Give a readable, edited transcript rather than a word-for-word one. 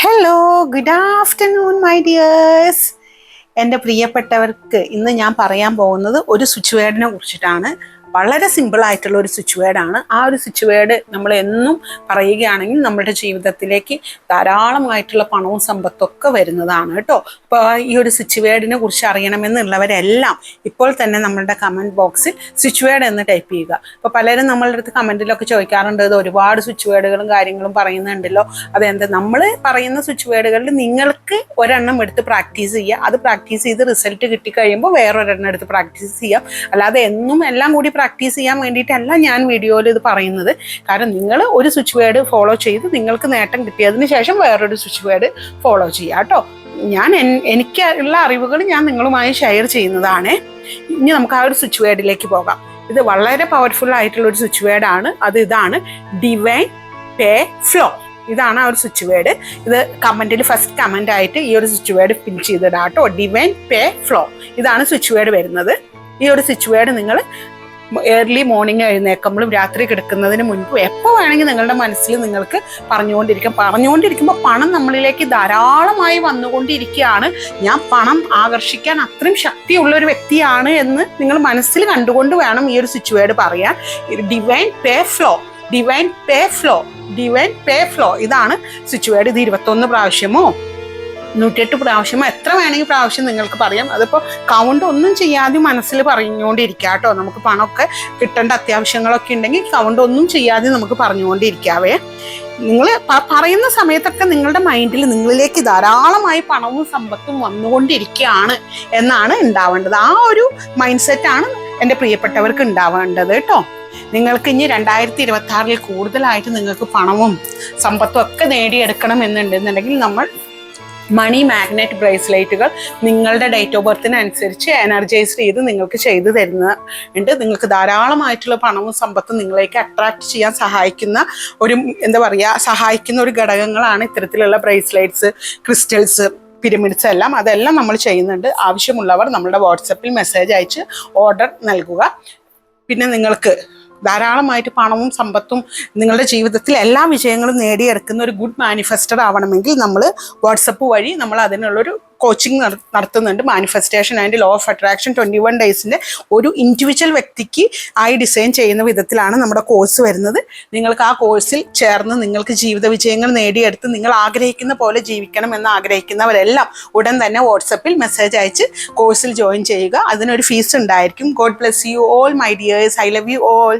Hello, good afternoon my dears. എൻ്റെ പ്രിയപ്പെട്ടവർക്ക് ഇന്ന് ഞാൻ പറയാൻ പോകുന്നത് ഒരു സ്വിച്ച് വേർഡിനെ കുറിച്ചിട്ടാണ്. വളരെ സിമ്പിളായിട്ടുള്ള ഒരു സ്വിച്ച് വേർഡാണ്. ആ ഒരു സ്വിച്ച് വേർഡ് നമ്മൾ എന്നും പറയുകയാണെങ്കിൽ നമ്മുടെ ജീവിതത്തിലേക്ക് ധാരാളമായിട്ടുള്ള പണവും സമ്പത്തൊക്കെ വരുന്നതാണ് കേട്ടോ. അപ്പോൾ ഈ ഒരു സ്വിച്ച് വേർഡിനെ കുറിച്ച് അറിയണമെന്നുള്ളവരെല്ലാം ഇപ്പോൾ തന്നെ നമ്മളുടെ കമൻറ്റ് ബോക്സിൽ സ്വിച്ച് വേർഡ് എന്ന് ടൈപ്പ് ചെയ്യുക. അപ്പോൾ പലരും നമ്മളുടെ അടുത്ത് കമൻറ്റിലൊക്കെ ചോദിക്കാറുണ്ട്, ഇത് ഒരുപാട് സ്വിച്ച് വേർഡുകളും കാര്യങ്ങളും പറയുന്നുണ്ടല്ലോ, അതെന്താ നമ്മൾ പറയുന്ന സ്വിച്ച് വേർഡുകളിൽ നിങ്ങൾക്ക് ഒരെണ്ണം എടുത്ത് പ്രാക്ടീസ് ചെയ്യുക. അത് പ്രാക്ടീസ് ചെയ്ത് റിസൾട്ട് കിട്ടിക്കഴിയുമ്പോൾ വേറൊരെണ്ണം എടുത്ത് പ്രാക്ടീസ് ചെയ്യാം. അല്ലാതെ എന്നും എല്ലാം കൂടി പ്രാക്ടീസ് ചെയ്യാൻ വേണ്ടിയിട്ടല്ല ഞാൻ വീഡിയോയിൽ ഇത് പറയുന്നത്. കാരണം നിങ്ങൾ ഒരു സ്വിച്ച് വേർഡ് ഫോളോ ചെയ്ത് നിങ്ങൾക്ക് നേട്ടം കിട്ടിയതിന് ശേഷം വേറൊരു സ്വിച്ച് വേർഡ് ഫോളോ ചെയ്യുക കേട്ടോ. ഞാൻ എനിക്ക് ഉള്ള അറിവുകൾ ഞാൻ നിങ്ങളുമായി ഷെയർ ചെയ്യുന്നതാണ്. ഇനി നമുക്ക് ആ ഒരു സ്വിച്ച് വേർഡിലേക്ക് പോകാം. ഇത് വളരെ പവർഫുൾ ആയിട്ടുള്ള ഒരു സ്വിച്ച് വേർഡാണ്. അത് ഇതാണ്, ഡിവൈൻ പേ ഫ്ലോ. ഇതാണ് ആ ഒരു സ്വിച്ച് വേർഡ്. ഇത് കമൻറ്റിൽ ഫസ്റ്റ് കമൻ്റ് ആയിട്ട് ഈ ഒരു സ്വിച്ച് വേർഡ് പിൻ ചെയ്തിടാം കേട്ടോ. ഡിവൈൻ പേ ഫ്ലോ, ഇതാണ് സ്വിച്ച് വേർഡ് വരുന്നത്. ഈ ഒരു സ്വിച്ച് വേർഡ് നിങ്ങൾ ഏർലി മോർണിംഗ് എഴുന്നേൽക്കുമ്പോഴും രാത്രി കിടക്കുന്നതിന് മുൻപ് എപ്പോൾ വേണമെങ്കിൽ നിങ്ങളുടെ മനസ്സിൽ നിങ്ങൾക്ക് പറഞ്ഞുകൊണ്ടിരിക്കുമ്പോൾ പണം നമ്മളിലേക്ക് ധാരാളമായി വന്നുകൊണ്ടിരിക്കുകയാണ്. ഞാൻ പണം ആകർഷിക്കാൻ അത്രയും ശക്തിയുള്ള ഒരു വ്യക്തിയാണ് എന്ന് നിങ്ങൾ മനസ്സിൽ കണ്ടുകൊണ്ട് വേണം ഈ ഒരു സ്വിച്ച് വേർഡ് പറയാൻ. ഡിവൈൻ പേ ഫ്ലോ, ഡിവൈൻ പേ ഫ്ലോ, ഡിവൈൻ പേ ഫ്ലോ, ഇതാണ് സ്വിച്ച് വേർഡ്. ഇത് 21 പ്രാവശ്യമോ 108 പ്രാവശ്യമോ എത്ര വേണമെങ്കിൽ പ്രാവശ്യം നിങ്ങൾക്ക് പറയാം. അതിപ്പോൾ കൗണ്ട് ഒന്നും ചെയ്യാതെ മനസ്സിൽ പറഞ്ഞുകൊണ്ടിരിക്കുക കേട്ടോ. നമുക്ക് പണമൊക്കെ കിട്ടേണ്ട അത്യാവശ്യങ്ങളൊക്കെ ഉണ്ടെങ്കിൽ കൗണ്ട് ഒന്നും ചെയ്യാതെ നമുക്ക് പറഞ്ഞുകൊണ്ടിരിക്കാവേ. നിങ്ങൾ പറയുന്ന സമയത്തൊക്കെ നിങ്ങളുടെ മൈൻഡിൽ നിങ്ങളിലേക്ക് ധാരാളമായി പണവും സമ്പത്തും വന്നുകൊണ്ടിരിക്കുകയാണ് എന്നാണ് ഉണ്ടാവേണ്ടത്. ആ ഒരു മൈൻഡ് സെറ്റാണ് എൻ്റെ പ്രിയപ്പെട്ടവർക്ക് ഉണ്ടാവേണ്ടത് കേട്ടോ. നിങ്ങൾക്ക് ഇനി 2026 കൂടുതലായിട്ട് നിങ്ങൾക്ക് പണവും സമ്പത്തും ഒക്കെ നേടിയെടുക്കണം എന്നുണ്ടെന്നുണ്ടെങ്കിൽ നമ്മൾ മണി മാഗ്നറ്റ് ബ്രേസ്ലെറ്റുകൾ നിങ്ങളുടെ ഡേറ്റ് ഓഫ് ബർത്തിനനുസരിച്ച് എനർജൈസ് ചെയ്ത് നിങ്ങൾക്ക് ചെയ്തു തരുന്നുണ്ട്. നിങ്ങൾക്ക് ധാരാളമായിട്ടുള്ള പണവും സമ്പത്തും നിങ്ങളിലേക്ക് അട്രാക്ട് ചെയ്യാൻ സഹായിക്കുന്ന ഒരു ഘടകങ്ങളാണ് ഇത്തരത്തിലുള്ള ബ്രേസ്ലെറ്റ്സ്, ക്രിസ്റ്റൽസ്, പിരമിഡ്സ് അതെല്ലാം നമ്മൾ ചെയ്യുന്നുണ്ട്. ആവശ്യമുള്ളവർ നമ്മുടെ വാട്സപ്പിൽ മെസ്സേജ് അയച്ച് ഓർഡർ നൽകുക. പിന്നെ നിങ്ങൾക്ക് ധാരാളമായിട്ട് പണവും സമ്പത്തും നിങ്ങളുടെ ജീവിതത്തിൽ എല്ലാ വിജയങ്ങളും നേടിയെടുക്കുന്ന ഒരു ഗുഡ് മാനിഫെസ്റ്റർ ആവണമെങ്കിൽ നമ്മൾ വാട്സപ്പ് വഴി നമ്മൾ അതിനുള്ളൊരു കോച്ചിങ് നടത്തുന്നുണ്ട്. Manifestation and law of attraction 21 ഡേയ്സിൻ്റെ ഒരു ഇൻഡിവിജ്വൽ വ്യക്തിക്ക് ആയി ഡിസൈൻ ചെയ്യുന്ന വിധത്തിലാണ് നമ്മുടെ കോഴ്സ് വരുന്നത്. നിങ്ങൾക്ക് ആ കോഴ്സിൽ ചേർന്ന് നിങ്ങൾക്ക് ജീവിത വിജയങ്ങൾ നേടിയെടുത്ത് നിങ്ങൾ ആഗ്രഹിക്കുന്ന പോലെ ജീവിക്കണം എന്ന് ആഗ്രഹിക്കുന്നവരെല്ലാം ഉടൻ തന്നെ വാട്സപ്പിൽ മെസ്സേജ് അയച്ച് കോഴ്സിൽ ജോയിൻ ചെയ്യുക. അതിനൊരു ഫീസ് ഉണ്ടായിരിക്കും. God bless you all my dears. I love you all.